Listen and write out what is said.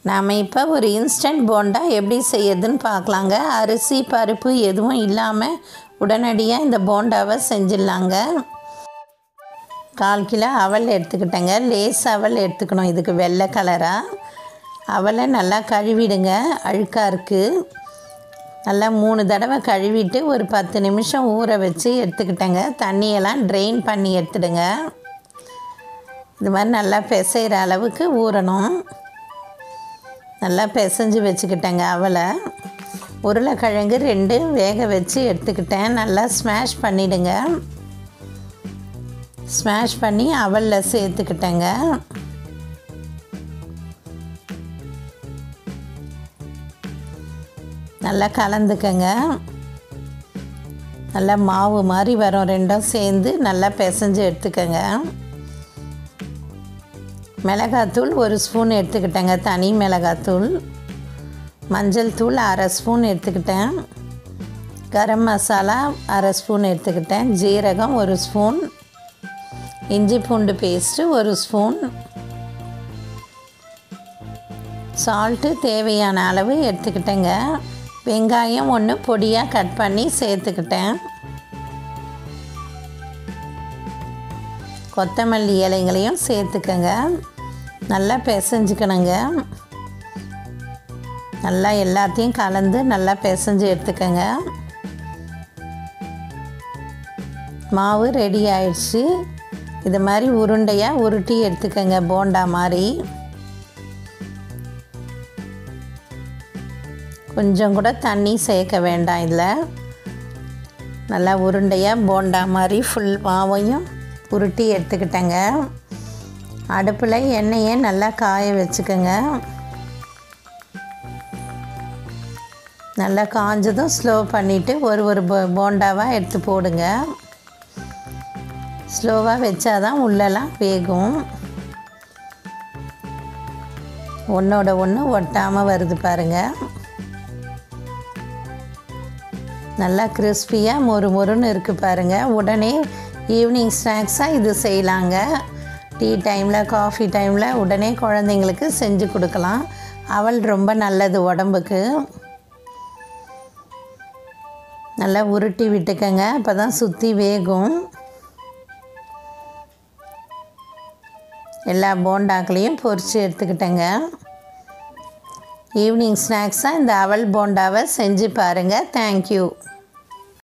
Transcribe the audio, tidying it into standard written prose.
நாம் இப்போ ஒரு இன்ஸ்டன்ட் போண்டா எப்படி செய்யறதுன்னு பார்க்கலாங்க. அரிசி பருப்பு எதுவும் இல்லாமல் உடனடியாக இந்த போண்டாவை செஞ்சிடலாங்க. 1/4 கிலோ அவல் எடுத்துக்கிட்டேங்க. லேஸ் அவல் எடுத்துக்கணும். இதுக்கு வெள்ளை கலராக அவலை நல்லா கழுவிடுங்க. அழுக்காக இருக்குது. நல்லா 3 தடவை கழுவிட்டு ஒரு 10 நிமிஷம் ஊற வச்சு எடுத்துக்கிட்டேங்க. தண்ணியெல்லாம் ட்ரெயின் பண்ணி எடுத்துடுங்க. இது மாதிரி நல்லா பிசைகிற அளவுக்கு ஊறணும். நல்லா பிசைஞ்சு வச்சுக்கிட்டேங்க. அவலை உருளைக்கிழங்கு 2 வேக வச்சு எடுத்துக்கிட்டேன். நல்லா ஸ்மாஷ் பண்ணிவிடுங்க. ஸ்மாஷ் பண்ணி அவலில் சேர்த்துக்கிட்டேங்க. நல்லா கலந்துக்கங்க. நல்லா மாவு மாதிரி வரும். 2ம் சேர்ந்து நல்லா பிசைஞ்சு எடுத்துக்கங்க. மிளகாத்தூள் 1 ஸ்பூன் எடுத்துக்கிட்டேங்க. தனி மிளகாத்தூள். மஞ்சள் தூள் 1/2 ஸ்பூன் எடுத்துக்கிட்டேன். கரம் மசாலா 1/2 ஸ்பூன் எடுத்துக்கிட்டேன். ஜீரகம் 1 ஸ்பூன். இஞ்சி பூண்டு பேஸ்ட்டு 1 ஸ்பூன். சால்ட்டு தேவையான அளவு எடுத்துக்கிட்டேங்க. வெங்காயம் 1 பொடியாக கட் பண்ணி சேர்த்துக்கிட்டேன். கொத்தமல்லி இலைகளையும் சேர்த்துக்கங்க. நல்லா பிசைஞ்சுக்கணுங்க. நல்லா எல்லாத்தையும் கலந்து நல்லா பிசைஞ்சு எடுத்துக்கங்க. மாவு ரெடி ஆயிடுச்சு. இது மாதிரி உருண்டையாக உருட்டி எடுத்துக்கங்க. போண்டா மாதிரி கொஞ்சம் கூட தண்ணி சேர்க்க வேண்டாம். இதில் நல்லா உருண்டையாக போண்டா மாதிரி ஃபுல் மாவையும் உருட்டி எடுத்துக்கிட்டேங்க. அடுப்பில் எண்ணெயை நல்லா காய வச்சுக்கோங்க. நல்லா காஞ்சதும் ஸ்லோ பண்ணிவிட்டு ஒரு போண்டாவாக எடுத்து போடுங்க. ஸ்லோவாக வச்சாதான் உள்ளெல்லாம் வேகும். ஒன்றோட ஒன்று ஒட்டாமல் வருது பாருங்கள். நல்லா கிறிஸ்பியாக மொறுன்னு இருக்குது பாருங்கள். உடனே ஈவினிங் ஸ்நாக்ஸாக இது செய்யலாங்க. டீ டைமில் காஃபி டைமில் உடனே குழந்தைங்களுக்கு செஞ்சு கொடுக்கலாம். அவல் ரொம்ப நல்லது உடம்புக்கு. நல்லா உருட்டி விட்டுக்கங்க. அப்போ தான் சுற்றி வேகும். எல்லா போண்டாக்களையும் பொரித்து எடுத்துக்கிட்டேங்க. ஈவினிங் ஸ்நாக்ஸாக இந்த அவல் போண்டாவை செஞ்சு பாருங்கள். தேங்க்யூ.